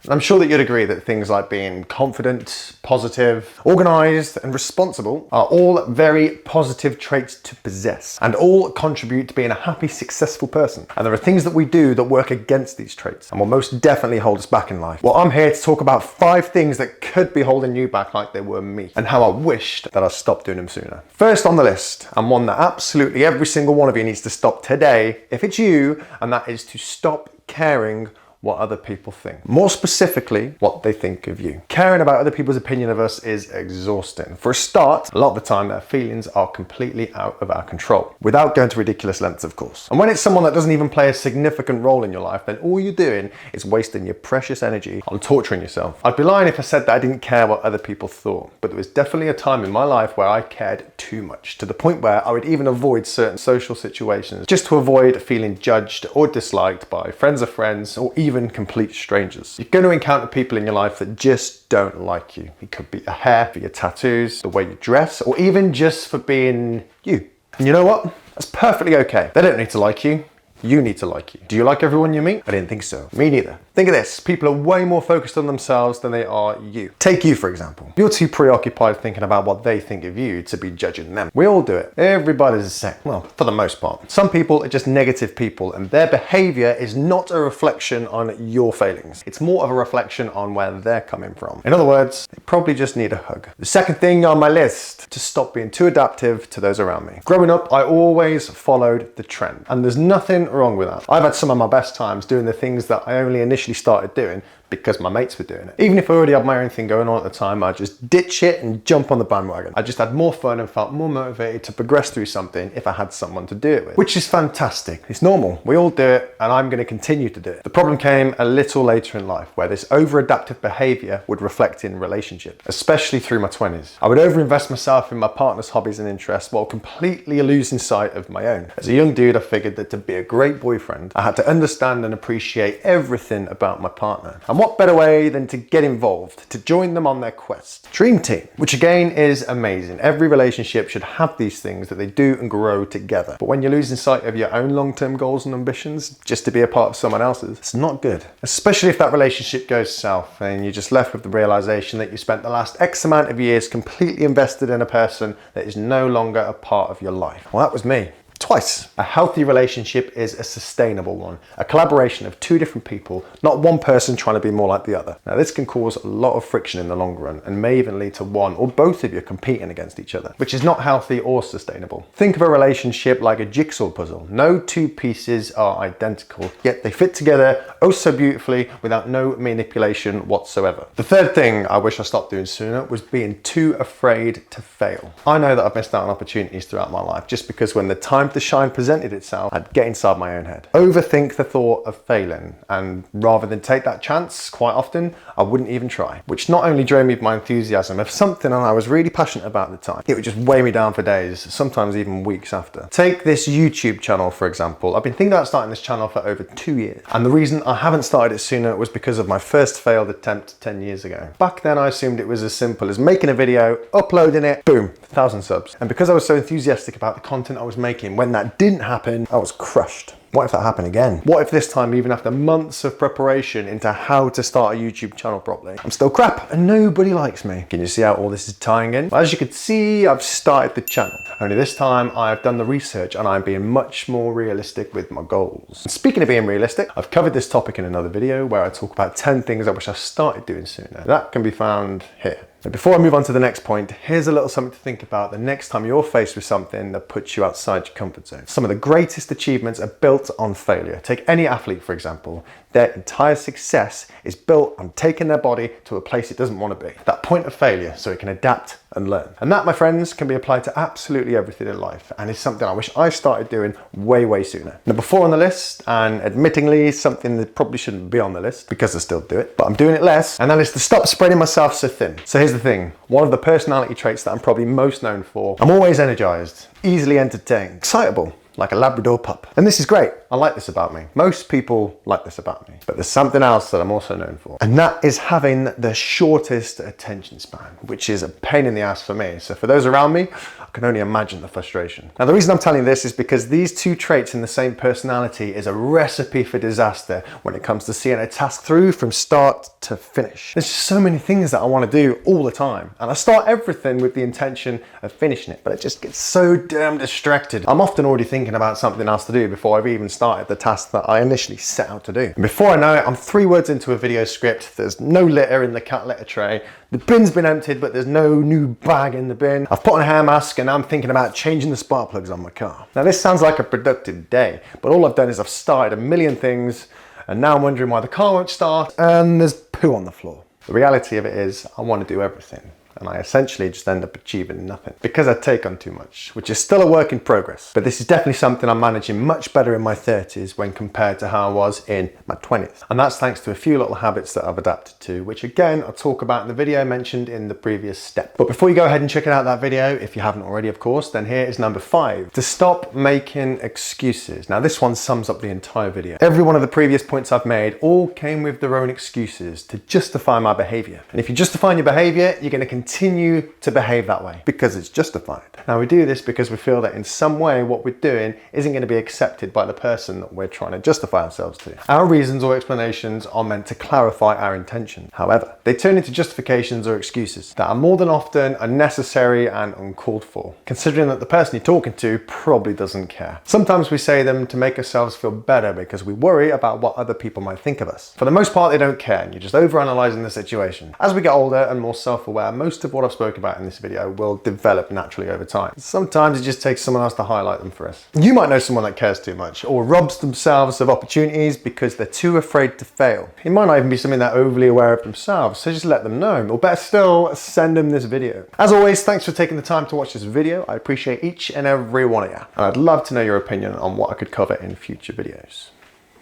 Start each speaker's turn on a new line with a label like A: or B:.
A: And I'm sure that you'd agree that things like being confident, positive, organised and responsible are all very positive traits to possess and all contribute to being a happy, successful person. And there are things that we do that work against these traits and will most definitely hold us back in life. Well, I'm here to talk about 5 things that could be holding you back like they were me and how I wished that I stopped doing them sooner. First on the list, and one that absolutely every single one of you needs to stop today, if it's you, and that is to stop caring what other people think. More specifically, what they think of you. Caring about other people's opinion of us is exhausting. For a start, a lot of the time their feelings are completely out of our control, without going to ridiculous lengths, of course. And when it's someone that doesn't even play a significant role in your life, then all you're doing is wasting your precious energy on torturing yourself. I'd be lying if I said that I didn't care what other people thought, but there was definitely a time in my life where I cared too much, to the point where I would even avoid certain social situations just to avoid feeling judged or disliked by friends of friends or even complete strangers. You're going to encounter people in your life that just don't like you. It could be your hair, for your tattoos, the way you dress, or even just for being you. And you know what? That's perfectly okay. They don't need to like you. You need to like you. Do you like everyone you meet? I didn't think so. Me neither. Think of this. People are way more focused on themselves than they are you. Take you, for example. You're too preoccupied thinking about what they think of you to be judging them. We all do it. Everybody's the same. Well, for the most part. Some people are just negative people and their behavior is not a reflection on your failings. It's more of a reflection on where they're coming from. In other words, they probably just need a hug. The second thing on my list, to stop being too adaptive to those around me. Growing up, I always followed the trend, and there's nothing wrong with that. I've had some of my best times doing the things that I only initially started doing because my mates were doing it. Even if I already had my own thing going on at the time, I'd just ditch it and jump on the bandwagon. I just had more fun and felt more motivated to progress through something if I had someone to do it with, which is fantastic. It's normal. We all do it, and I'm going to continue to do it. The problem came a little later in life, where this over-adaptive behavior would reflect in relationships, especially through my 20s. I would overinvest myself in my partner's hobbies and interests while completely losing sight of my own. As a young dude, I figured that to be a great boyfriend, I had to understand and appreciate everything about my partner. And what better way than to get involved, to join them on their quest. Dream team, which again is amazing. Every relationship should have these things that they do and grow together. But when you're losing sight of your own long-term goals and ambitions just to be a part of someone else's, it's not good. Especially if that relationship goes south and you're just left with the realization that you spent the last X amount of years completely invested in a person that is no longer a part of your life. Well, that was me. Twice. A healthy relationship is a sustainable one, a collaboration of 2 different people, not one person trying to be more like the other. Now, this can cause a lot of friction in the long run and may even lead to one or both of you competing against each other, which is not healthy or sustainable. Think of a relationship like a jigsaw puzzle. No 2 pieces are identical, yet they fit together oh so beautifully without no manipulation whatsoever. The third thing I wish I stopped doing sooner was being too afraid to fail. I know that I've missed out on opportunities throughout my life just because when the time to shine presented itself, I'd get inside my own head. Overthink the thought of failing, and rather than take that chance, quite often, I wouldn't even try, which not only drained me of my enthusiasm of something I was really passionate about at the time, it would just weigh me down for days, sometimes even weeks after. Take this YouTube channel, for example. I've been thinking about starting this channel for over 2 years, and the reason I haven't started it sooner was because of my first failed attempt 10 years ago. Back then, I assumed it was as simple as making a video, uploading it, boom, 1,000 subs. And because I was so enthusiastic about the content I was making, when that didn't happen, I was crushed. What if that happened again? What if this time, even after months of preparation into how to start a YouTube channel properly, I'm still crap and nobody likes me? Can you see how all this is tying in? Well, as you can see, I've started the channel. Only this time I've done the research and I'm being much more realistic with my goals. And speaking of being realistic, I've covered this topic in another video where I talk about 10 things I wish I started doing sooner. That can be found here. But before I move on to the next point, here's a little something to think about the next time you're faced with something that puts you outside your comfort zone. Some of the greatest achievements are built on failure. Take any athlete, for example. Their entire success is built on taking their body to a place it doesn't want to be. That point of failure so it can adapt and learn. And that, my friends, can be applied to absolutely everything in life, and is something I wish I started doing way sooner. Number 4 on the list, and admittingly something that probably shouldn't be on the list because I still do it, but I'm doing it less, and that is to stop spreading myself so thin. So here's the thing, one of the personality traits that I'm probably most known for, I'm always energized, easily entertained, excitable. like a Labrador pup. And this is great. I like this about me. Most people like this about me. But there's something else that I'm also known for. And that is having the shortest attention span, which is a pain in the ass for me. So for those around me, I can only imagine the frustration. Now, the reason I'm telling you this is because these two traits in the same personality is a recipe for disaster when it comes to seeing a task through from start to finish. There's just so many things that I want to do all the time. And I start everything with the intention of finishing it, but it just gets so damn distracted. I'm often already thinking about something else to do before I've even started the task that I initially set out to do. And before I know it, I'm 3 words into a video script. There's no litter in the cat litter tray. The bin's been emptied, but there's no new bag in the bin. I've put on a hair mask and I'm thinking about changing the spark plugs on my car. Now this sounds like a productive day, but all I've done is I've started a million things and now I'm wondering why the car won't start and there's poo on the floor. The reality of it is I want to do everything. And I essentially just end up achieving nothing because I take on too much, which is still a work in progress. But this is definitely something I'm managing much better in my 30s when compared to how I was in my 20s. And that's thanks to a few little habits that I've adapted to, which again, I'll talk about in the video mentioned in the previous step. But before you go ahead and check out that video, if you haven't already, of course, then here is number 5, to stop making excuses. Now this one sums up the entire video. Every one of the previous points I've made all came with their own excuses to justify my behavior. And if you're justifying your behavior, you're going to continue to behave that way because it's justified. Now we do this because we feel that in some way what we're doing isn't going to be accepted by the person that we're trying to justify ourselves to. Our reasons or explanations are meant to clarify our intention. However, they turn into justifications or excuses that are more than often unnecessary and uncalled for, considering that the person you're talking to probably doesn't care. Sometimes we say them to make ourselves feel better because we worry about what other people might think of us. For the most part, they don't care and you're just overanalyzing the situation. As we get older and more self-aware, most of what I've spoken about in this video will develop naturally over time. Sometimes it just takes someone else to highlight them for us. You might know someone that cares too much or robs themselves of opportunities because they're too afraid to fail. It might not even be something they're overly aware of themselves, so just let them know. Or better still, send them this video. As always, thanks for taking the time to watch this video. I appreciate each and every one of you. And I'd love to know your opinion on what I could cover in future videos.